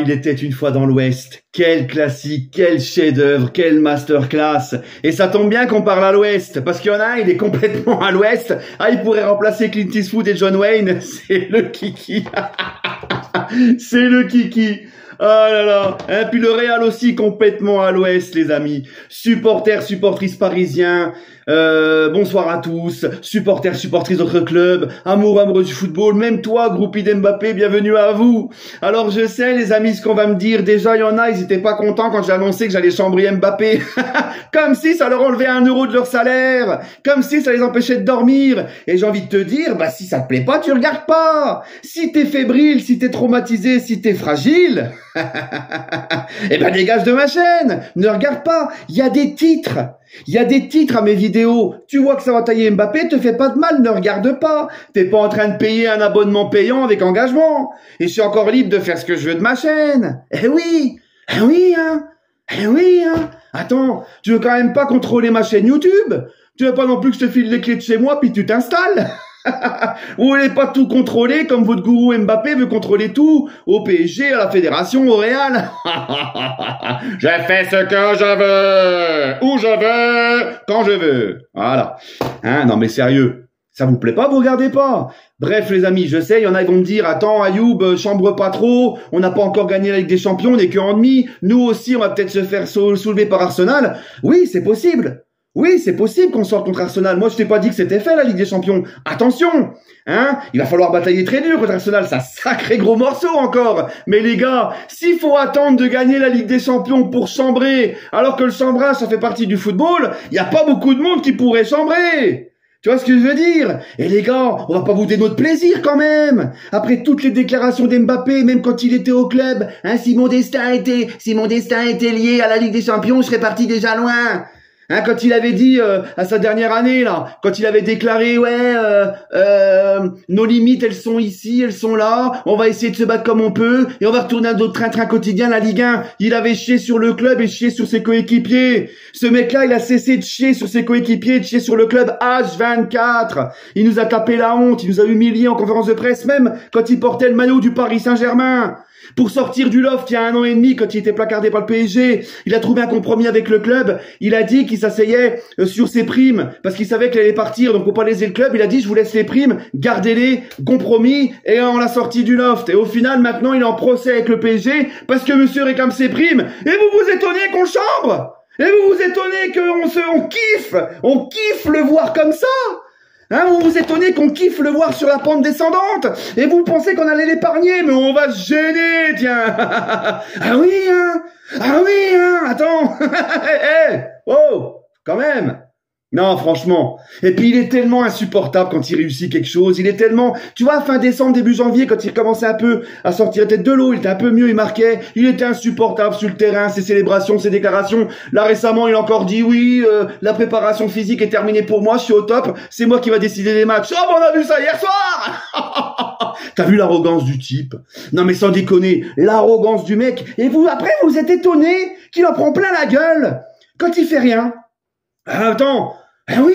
il était une fois dans l'Ouest. Quel classique, quel chef-d'œuvre, quel masterclass. Et ça tombe bien qu'on parle à l'Ouest, parce qu'il y en a un, il est complètement à l'Ouest. Ah, il pourrait remplacer Clint Eastwood et John Wayne. C'est le kiki. C'est le kiki. Ah là là. Et puis le Real aussi complètement à l'Ouest, les amis. Supporters, supportrices parisiens. Bonsoir à tous, supporters, supportrices d'autres clubs, amoureux du football, même toi, groupie d'Mbappé, bienvenue à vous. Alors je sais, les amis, ce qu'on va me dire, déjà il y en a, ils étaient pas contents quand j'ai annoncé que j'allais chambrer Mbappé. Comme si ça leur enlevait 1 euro de leur salaire, comme si ça les empêchait de dormir. Et j'ai envie de te dire, bah si ça te plaît pas, tu regardes pas. Si t'es fébrile, si t'es traumatisé, si t'es fragile, eh ben dégage de ma chaîne, ne regarde pas, il y a des titres. Il y a des titres à mes vidéos. Tu vois que ça va tailler Mbappé, te fais pas de mal, ne regarde pas. T'es pas en train de payer un abonnement payant avec engagement. Et je suis encore libre de faire ce que je veux de ma chaîne. Eh oui, hein. Attends, tu veux quand même pas contrôler ma chaîne YouTube? Tu veux pas non plus que je te file les clés de chez moi puis tu t'installes? Vous voulez pas tout contrôler comme votre gourou Mbappé veut contrôler tout au PSG, à la fédération, au Real? Je fais ce que je veux, où je veux, quand je veux. Voilà. Hein, non mais sérieux, ça vous plaît pas, vous regardez pas. Bref les amis, je sais, il y en a qui vont me dire, attends Ayoub, chambre pas trop, on n'a pas encore gagné la Ligue des Champions, on n'est que en demi, nous aussi on va peut-être se faire soulever par Arsenal. Oui, c'est possible. Oui, c'est possible qu'on sorte contre Arsenal. Moi, je t'ai pas dit que c'était fait, la Ligue des Champions. Attention, hein, il va falloir batailler très dur contre Arsenal. C'est un sacré gros morceau encore. Mais les gars, s'il faut attendre de gagner la Ligue des Champions pour chambrer, alors que le chambrage, ça fait partie du football, il n'y a pas beaucoup de monde qui pourrait chambrer. Tu vois ce que je veux dire? Et les gars, on va pas bouder notre plaisir quand même. Après toutes les déclarations d'Mbappé, même quand il était au club, hein, si mon destin était lié à la Ligue des Champions, je serais parti déjà loin. Hein, quand il avait dit à sa dernière année là, quand il avait déclaré nos limites elles sont ici, elles sont là, on va essayer de se battre comme on peut et on va retourner à notre train-train quotidien, la Ligue 1. Il avait chié sur le club et chié sur ses coéquipiers. Ce mec-là, il a cessé de chier sur ses coéquipiers, de chier sur le club H24. Il nous a tapé la honte, il nous a humiliés en conférence de presse, même quand il portait le maillot du Paris Saint-Germain. Pour sortir du loft il y a 1 an et demi, quand il était placardé par le PSG, il a trouvé un compromis avec le club. Il a dit qu'il s'asseyait sur ses primes parce qu'il savait qu'il allait partir, donc pour pas léser le club, il a dit je vous laisse les primes, gardez-les, compromis, et on l'a sorti du loft. Et au final, maintenant, il est en procès avec le PSG parce que monsieur réclame ses primes. Et vous vous étonnez qu'on chambre? Et vous vous étonnez on kiffe le voir comme ça? Hein, vous vous étonnez qu'on kiffe le voir sur la pente descendante et vous pensez qu'on allait l'épargner, mais on va se gêner, tiens. Ah oui, attends. Oh, quand même. Non, franchement. Et puis il est tellement insupportable quand il réussit quelque chose. Il est tellement, tu vois, fin décembre, début janvier, quand il commençait un peu à sortir la tête de l'eau, il était un peu mieux, il marquait. Il était insupportable sur le terrain, ses célébrations, ses déclarations. Là récemment, il a encore dit oui, la préparation physique est terminée pour moi, je suis au top. C'est moi qui va décider des matchs. Oh, on a vu ça hier soir. T'as vu l'arrogance du type? Non mais sans déconner, l'arrogance du mec. Et vous, après, vous êtes étonné qu'il en prend plein la gueule quand il fait rien. Ah, attends. Ah oui,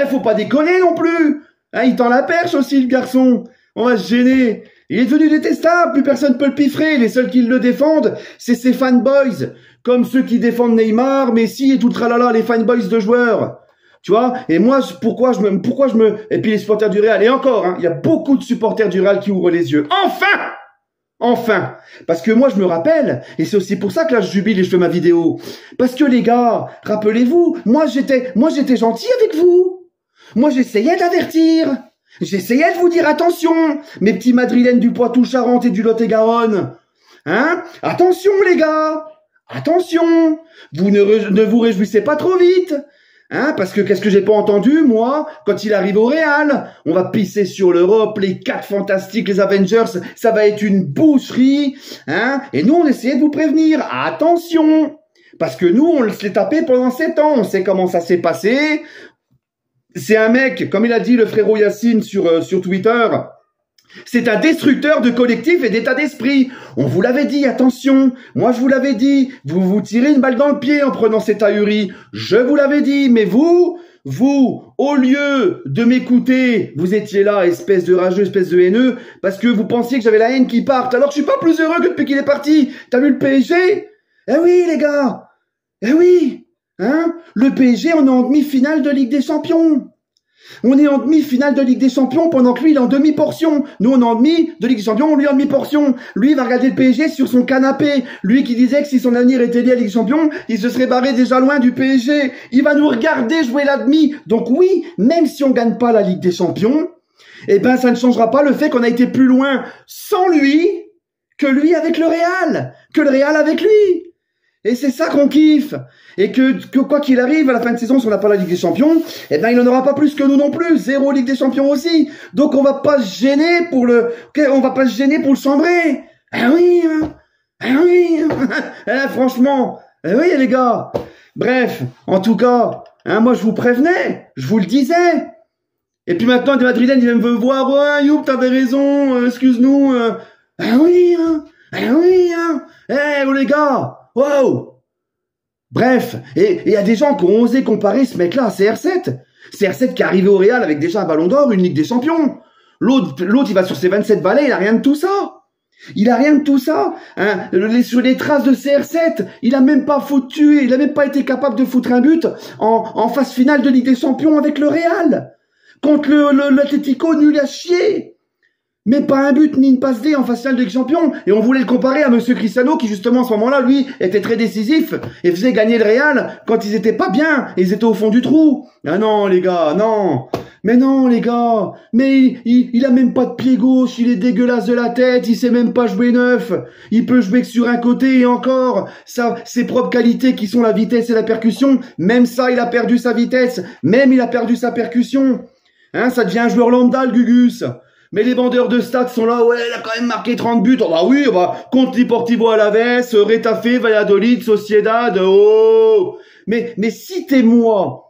faut pas déconner non plus. Hein, il tend la perche aussi, le garçon. On va se gêner. Il est devenu détestable, plus personne peut le piffrer. Les seuls qui le défendent, c'est ses fanboys. Comme ceux qui défendent Neymar, Messi et tout le tralala, les fanboys de joueurs. Tu vois? Et moi, et puis les supporters du Real. Et encore, hein, il y a beaucoup de supporters du Real qui ouvrent les yeux. Enfin, parce que moi je me rappelle, et c'est aussi pour ça que là je jubile et je fais ma vidéo, parce que les gars, rappelez-vous, moi j'étais gentil avec vous, moi j'essayais d'avertir, j'essayais de vous dire attention, mes petits madrilènes du Poitou-Charentes et du Lot-et-Garonne, hein, attention les gars, attention, vous ne vous réjouissez pas trop vite. Hein, parce que qu'est-ce que j'ai pas entendu, moi, quand il arrive au Real? On va pisser sur l'Europe, les 4 fantastiques, les Avengers, ça va être une boucherie, hein, et nous, on essayait de vous prévenir. Attention! Parce que nous, on se l'est tapé pendant 7 ans, on sait comment ça s'est passé. C'est un mec, comme il a dit le frérot Yacine sur Twitter, c'est un destructeur de collectif et d'état d'esprit. On vous l'avait dit, attention. Moi, je vous l'avais dit. Vous vous tirez une balle dans le pied en prenant cette ahurie. Je vous l'avais dit. Mais vous vous, au lieu de m'écouter, vous étiez là, espèce de rageux, espèce de haineux, parce que vous pensiez que j'avais la haine qui parte. Alors je suis pas plus heureux que depuis qu'il est parti. T'as vu le PSG? Eh oui, les gars. Eh oui. Hein? Le PSG, on est en demi-finale de Ligue des Champions. On est en demi-finale de Ligue des Champions pendant que lui, il est en demi-portion. Nous, on est en demi de Ligue des Champions, lui en demi-portion. Lui, il va regarder le PSG sur son canapé. Lui qui disait que si son avenir était lié à la Ligue des Champions, il se serait barré déjà loin du PSG. Il va nous regarder jouer la demi. Donc oui, même si on gagne pas la Ligue des Champions, eh ben, ça ne changera pas le fait qu'on a été plus loin sans lui que lui avec le Real. Que le Real avec lui. Et c'est ça qu'on kiffe. Et que quoi qu'il arrive, à la fin de saison, si on n'a pas la Ligue des Champions, eh ben, il n'en aura pas plus que nous non plus. 0 Ligue des Champions aussi. Donc, on va pas se gêner pour le chambrer. Ah oui, hein. Ah oui. Eh, franchement. Eh oui, les gars. Bref. En tout cas, hein, moi, je vous prévenais. Je vous le disais. Et puis maintenant, des Madrilènes, ils viennent me voir. Ouais, Youp, t'avais raison. Excuse-nous. Ah oui, hein. Ah oui, hein. Eh, les gars. Wow! Bref, et il y a des gens qui ont osé comparer ce mec-là à CR7. CR7 qui est arrivé au Real avec déjà un ballon d'or, une Ligue des Champions. L'autre, il va sur ses 27 balais, il a rien de tout ça. Il a rien de tout ça. Hein. Sur les traces de CR7, il a même pas foutu, il a même pas été capable de foutre un but en phase finale de Ligue des Champions avec le Real. Contre l'Atlético, nul à chier. Mais pas un but ni une passe D en phase finale de Ligue des Champions. Et on voulait le comparer à Monsieur Cristiano qui justement à ce moment-là, lui, était très décisif et faisait gagner le Real quand ils étaient pas bien et ils étaient au fond du trou. Ah non les gars, non. Mais non les gars. Mais il a même pas de pied gauche, il est dégueulasse de la tête, il sait même pas jouer neuf. Il peut jouer que sur un côté et encore. Ça, ses propres qualités qui sont la vitesse et la percussion, même ça il a perdu sa vitesse, même il a perdu sa percussion. Hein, ça devient un joueur lambda le Gugus. Mais les vendeurs de stats sont là, ouais, il a quand même marqué 30 buts. Oh bah oui, bah, contre Deportivo Alavés, Retafe, Valladolid, Sociedad, oh. Mais citez-moi,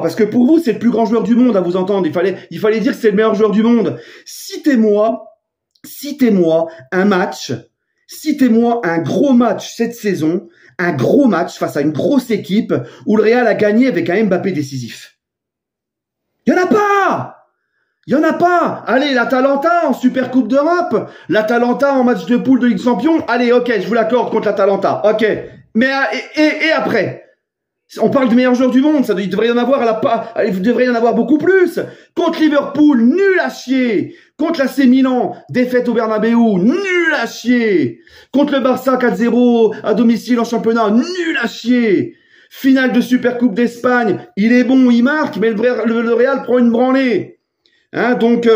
parce que pour vous, c'est le plus grand joueur du monde, à vous entendre. Il fallait dire que c'est le meilleur joueur du monde. Citez-moi un match, citez-moi un gros match cette saison, un gros match face à une grosse équipe où le Real a gagné avec un Mbappé décisif. Il y en a pas! Il y en a pas. Allez, l'Atalanta en Super Coupe d'Europe, l'Atalanta en match de poule de Ligue des Champions. Allez, ok, je vous l'accorde contre l'Atalanta. Ok. Mais et après, on parle du meilleur joueur du monde. Il devrait y en avoir il devrait y en avoir beaucoup plus. Contre Liverpool, nul à chier. Contre l'AC Milan, défaite au Bernabeu, nul à chier. Contre le Barça 4-0 à domicile en championnat, nul à chier. Finale de Super Coupe d'Espagne, il est bon, il marque, mais le Real prend une branlée. Hein, donc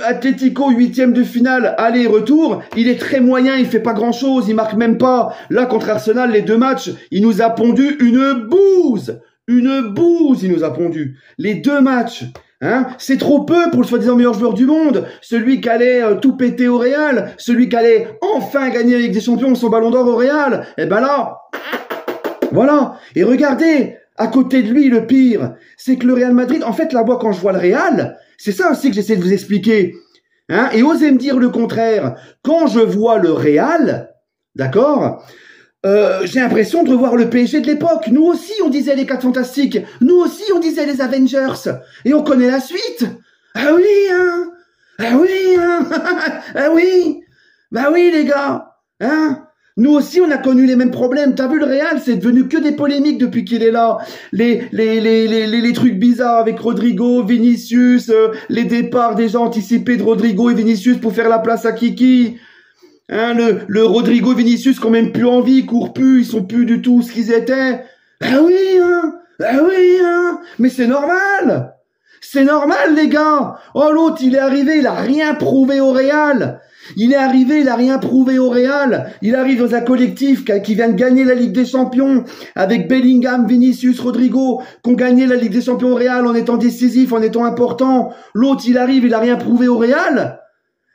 Atlético 8e de finale aller-retour, il est très moyen, il fait pas grand-chose, il marque même pas. Là contre Arsenal, les deux matchs, il nous a pondu une bouse, il nous a pondu. Les deux matchs, hein, c'est trop peu pour le soi-disant meilleur joueur du monde, celui qui allait tout péter au Real, celui qui allait enfin gagner la Ligue des Champions, son ballon d'or au Real. Et ben là, voilà. Et regardez, à côté de lui, le pire, c'est que le Real Madrid, en fait, là, moi, quand je vois le Real, c'est ça aussi que j'essaie de vous expliquer. Hein, et osez me dire le contraire. Quand je vois le Real, d'accord, j'ai l'impression de revoir le PSG de l'époque. Nous aussi, on disait les 4 Fantastiques. Nous aussi, on disait les Avengers. Et on connaît la suite. Ah oui, hein. Ah oui, hein. Ah oui. Bah oui, les gars. Hein. Nous aussi, on a connu les mêmes problèmes. T'as vu le Real, c'est devenu que des polémiques depuis qu'il est là. Les trucs bizarres avec Rodrigo, Vinicius, les départs déjà anticipés de Rodrigo et Vinicius pour faire la place à Kiki. Hein, le Rodrigo et Vinicius qui ont même plus envie, ils courent plus, ils sont plus du tout ce qu'ils étaient. Ah oui, hein. Ah oui, hein. Mais c'est normal. C'est normal, les gars. Oh, l'autre, il est arrivé, il a rien prouvé au Real. Il est arrivé, il a rien prouvé au Real. Il arrive dans un collectif qui vient de gagner la Ligue des Champions avec Bellingham, Vinicius, Rodrigo, qui ont gagné la Ligue des Champions au Real en étant décisif, en étant important. L'autre, il arrive, il a rien prouvé au Real.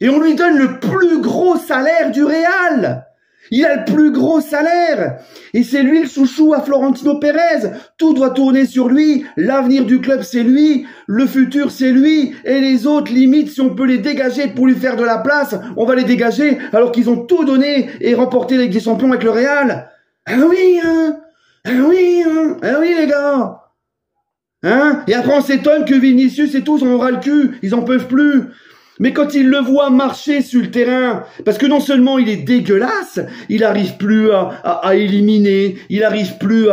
Et on lui donne le plus gros salaire du Real. Il a le plus gros salaire. Et c'est lui le chouchou à Florentino Pérez. Tout doit tourner sur lui. L'avenir du club, c'est lui. Le futur, c'est lui. Et les autres, limite, si on peut les dégager pour lui faire de la place, on va les dégager alors qu'ils ont tout donné et remporté la Ligue des Champions avec le Real. Ah oui, hein. Ah oui, hein. Ah oui, les gars. Hein? Et après on s'étonne que Vinicius et tous on aura le cul, ils en peuvent plus. Mais quand ils le voient marcher sur le terrain, parce que non seulement il est dégueulasse, il arrive plus à éliminer, il arrive plus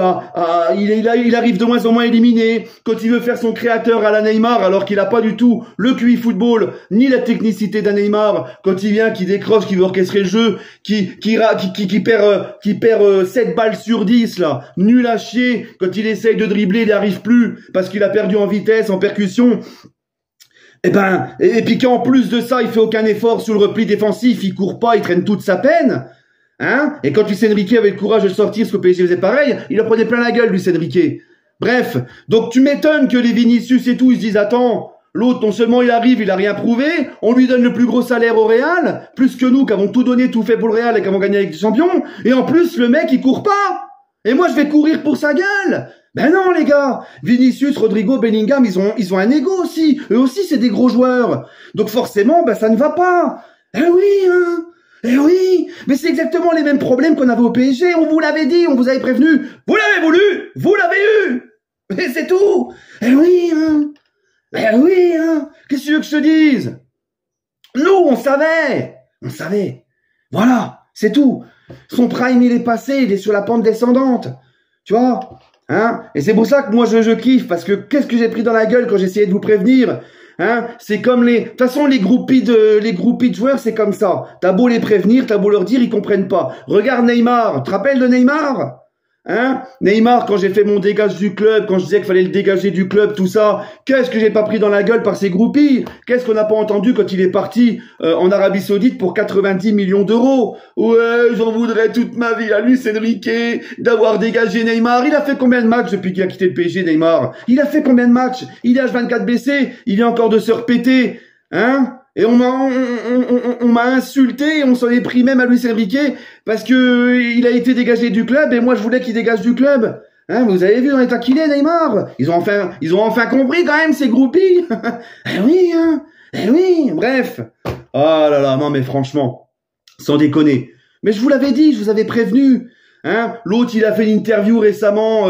il arrive de moins en moins à éliminer. Quand il veut faire son créateur à la Neymar, alors qu'il a pas du tout le QI football, ni la technicité d'un Neymar, quand il vient, qui décroche, qui veut orchestrer le jeu, qui perd 7 balles sur 10, là, nul à chier, quand il essaye de dribbler, il n'y arrive plus, parce qu'il a perdu en vitesse, en percussion. Et puis qu'en plus de ça, il fait aucun effort sur le repli défensif, il court pas, il traîne toute sa peine. Hein? Et quand Luis Enrique avait le courage de sortir, ce que le PSG faisait pareil, il en prenait plein la gueule, Luis Enrique. Bref, donc tu m'étonnes que les Vinicius et tout, ils se disent, attends, l'autre, non seulement il arrive, il a rien prouvé, on lui donne le plus gros salaire au Real, plus que nous, qui avons tout donné, tout fait pour le Real et qui avons gagné avec des champions, et en plus, le mec, il court pas. Et moi, je vais courir pour sa gueule. Ben non, les gars. Vinicius, Rodrigo, Bellingham, ils ont un ego aussi. Eux aussi, c'est des gros joueurs. Donc forcément, ben ça ne va pas. Eh oui, hein. Eh oui. Mais c'est exactement les mêmes problèmes qu'on avait au PSG. On vous l'avait dit, on vous avait prévenu. Vous l'avez voulu, vous l'avez eu. Et c'est tout. Eh oui, hein. Eh oui, hein. Qu'est-ce que tu veux que je te dise? Nous, on savait. On savait. Voilà, c'est tout. Son prime, il est passé, il est sur la pente descendante. Tu vois? Hein? Et c'est pour ça que moi je kiffe, parce que qu'est-ce que j'ai pris dans la gueule quand j'essayais de vous prévenir? Hein? C'est comme de toute façon, les groupies de joueurs, c'est comme ça. T'as beau les prévenir, t'as beau leur dire, ils comprennent pas. Regarde Neymar. Tu te rappelles de Neymar? Hein? Neymar, quand j'ai fait mon dégage du club, quand je disais qu'il fallait le dégager du club, tout ça, qu'est-ce que j'ai pas pris dans la gueule par ces groupies? Qu'est-ce qu'on n'a pas entendu quand il est parti en Arabie Saoudite pour 90 millions d'euros? Ouais, j'en voudrais toute ma vie à Luis Enrique d'avoir dégagé Neymar. Il a fait combien de matchs depuis qu'il a quitté le PSG, Neymar? Il a fait combien de matchs? Il est H24 blessé, il vient encore de se repéter. Hein? Et on m'a insulté, et on s'en est pris même à Luis Enrique parce que il a été dégagé du club et moi je voulais qu'il dégage du club. Hein, vous avez vu dans l'état qu'il est, Neymar? Ils ont enfin compris quand même ces groupies. Eh oui, hein. Eh oui, bref. Oh là là, non mais franchement, sans déconner. Mais je vous l'avais dit, je vous avais prévenu. Hein, l'autre, il a fait une interview récemment.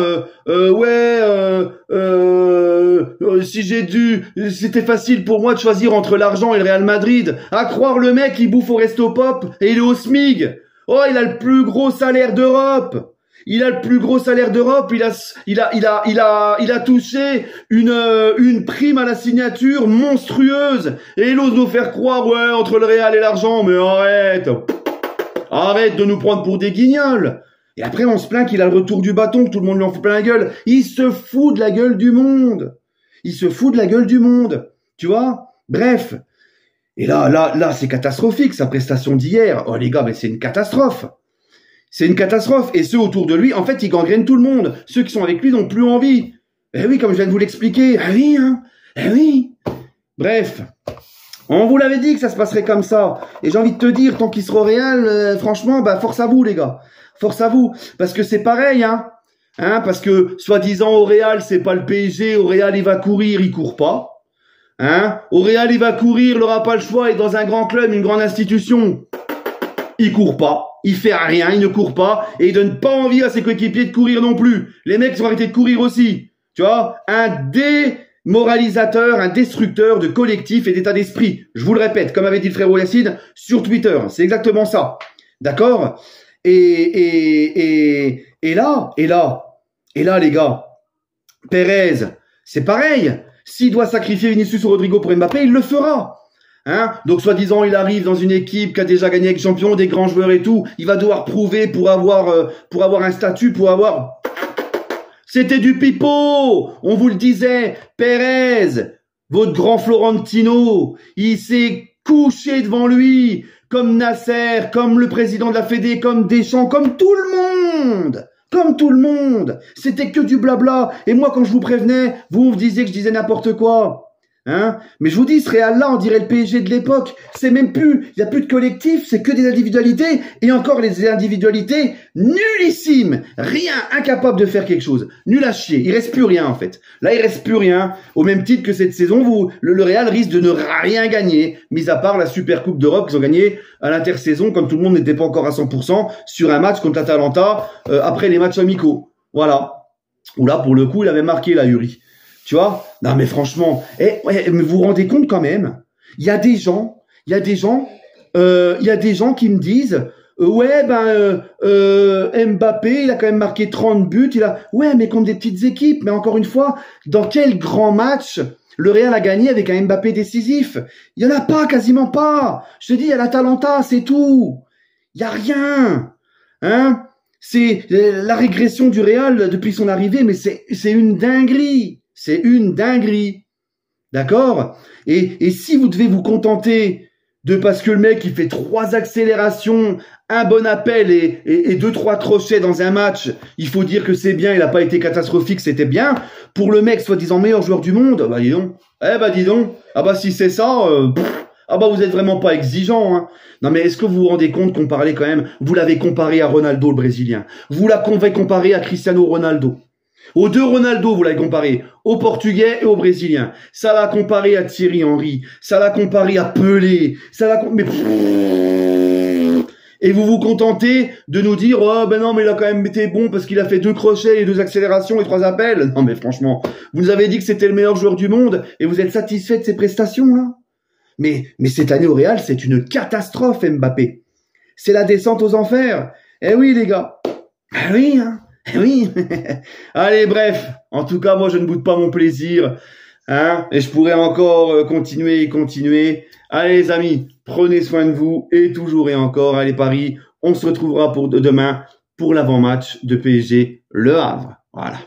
C'était facile pour moi de choisir entre l'argent et le Real Madrid. À croire le mec, il bouffe au Resto Pop et il est au SMIG. Oh, il a le plus gros salaire d'Europe. Il a le plus gros salaire d'Europe. Il a touché une prime à la signature monstrueuse. Et il ose nous faire croire, ouais, entre le Real et l'argent. Mais arrête de nous prendre pour des guignols. Et après, on se plaint qu'il a le retour du bâton, que tout le monde lui en fout plein la gueule. Il se fout de la gueule du monde. Il se fout de la gueule du monde. Tu vois? Bref. Et là, c'est catastrophique, sa prestation d'hier. Oh, les gars, mais c'est une catastrophe. C'est une catastrophe. Et ceux autour de lui, en fait, ils gangrènent tout le monde. Ceux qui sont avec lui n'ont plus envie. Eh oui, comme je viens de vous l'expliquer. Ah oui, hein. Eh oui. Bref. On vous l'avait dit que ça se passerait comme ça. Et j'ai envie de te dire, tant qu'il sera au Real, franchement, bah, force à vous, les gars. Force à vous, parce que c'est pareil, hein, parce que, soi-disant, au Real, c'est pas le PSG, au Real, il va courir, il court pas, hein, au Real, il va courir, il aura pas le choix, et dans un grand club, une grande institution, il court pas, il fait rien, il ne court pas, et il donne pas envie à ses coéquipiers de courir non plus. Les mecs, ils ont arrêté de courir aussi, tu vois, un démoralisateur, un destructeur de collectif et d'état d'esprit. Je vous le répète, comme avait dit le frérot Yacine, sur Twitter, c'est exactement ça, d'accord? Et là, les gars, Pérez, c'est pareil. S'il doit sacrifier Vinicius ou Rodrigo pour Mbappé, il le fera. Hein? Donc, soi-disant, il arrive dans une équipe qui a déjà gagné avec champion, des grands joueurs et tout. Il va devoir prouver pour avoir un statut, C'était du pipeau. On vous le disait. Pérez, votre grand Florentino, il s'est couché devant lui. Comme Nasser, comme le président de la Fédé, comme Deschamps, comme tout le monde. Comme tout le monde. C'était que du blabla. Et moi, quand je vous prévenais, vous me disiez que je disais n'importe quoi. Hein? Mais je vous dis, ce Real-là, on dirait le PSG de l'époque. C'est même plus, il n'y a plus de collectif, c'est que des individualités. Et encore les individualités nullissimes. Rien, incapable de faire quelque chose. Nul à chier. Il reste plus rien, en fait. Là, il reste plus rien. Au même titre que cette saison, le Real risque de ne rien gagner. Mis à part la Super Coupe d'Europe qu'ils ont gagné à l'intersaison, comme tout le monde n'était pas encore à 100%, sur un match contre l'Atalanta, après les matchs amicaux. Voilà. Où là, pour le coup, il avait marqué la Yuri. Tu vois? Non, mais franchement, mais vous vous rendez compte quand même? Il y a des gens qui me disent, ouais, Mbappé, il a quand même marqué 30 buts, ouais, mais contre des petites équipes. Mais encore une fois, dans quel grand match le Real a gagné avec un Mbappé décisif? Il y en a pas, quasiment pas. Je te dis, il y a l'Atalanta, c'est tout. Il y a rien. Hein? C'est la régression du Real depuis son arrivée, mais c'est une dinguerie. C'est une dinguerie. D'accord? Et si vous devez vous contenter de parce que le mec il fait 3 accélérations, un bon appel et 2-3 crochets dans un match, il faut dire que c'est bien, il n'a pas été catastrophique, c'était bien. Pour le mec soi-disant meilleur joueur du monde, bah dis donc. Dis donc. Ah bah si c'est ça, vous êtes vraiment pas exigeant, hein. Non mais est-ce que vous vous rendez compte qu'on parlait quand même, vous l'avez comparé à Ronaldo le Brésilien, vous l'avez comparé à Cristiano Ronaldo. Aux deux Ronaldo, vous l'avez comparé, au Portugais et au Brésilien. Ça l'a comparé à Thierry Henry, ça l'a comparé à Pelé, et vous vous contentez de nous dire, oh ben non mais il a quand même été bon parce qu'il a fait 2 crochets et 2 accélérations et 3 appels. Non mais franchement, vous nous avez dit que c'était le meilleur joueur du monde et vous êtes satisfait de ses prestations là? Mais cette année au Real, c'est une catastrophe Mbappé. C'est la descente aux enfers. Eh oui les gars. Eh oui hein. Eh oui. Allez bref, en tout cas moi je ne boude pas mon plaisir. Hein, et je pourrais encore continuer. Allez les amis, prenez soin de vous et toujours et encore, allez Paris, on se retrouvera pour demain pour l'avant-match de PSG Le Havre. Voilà.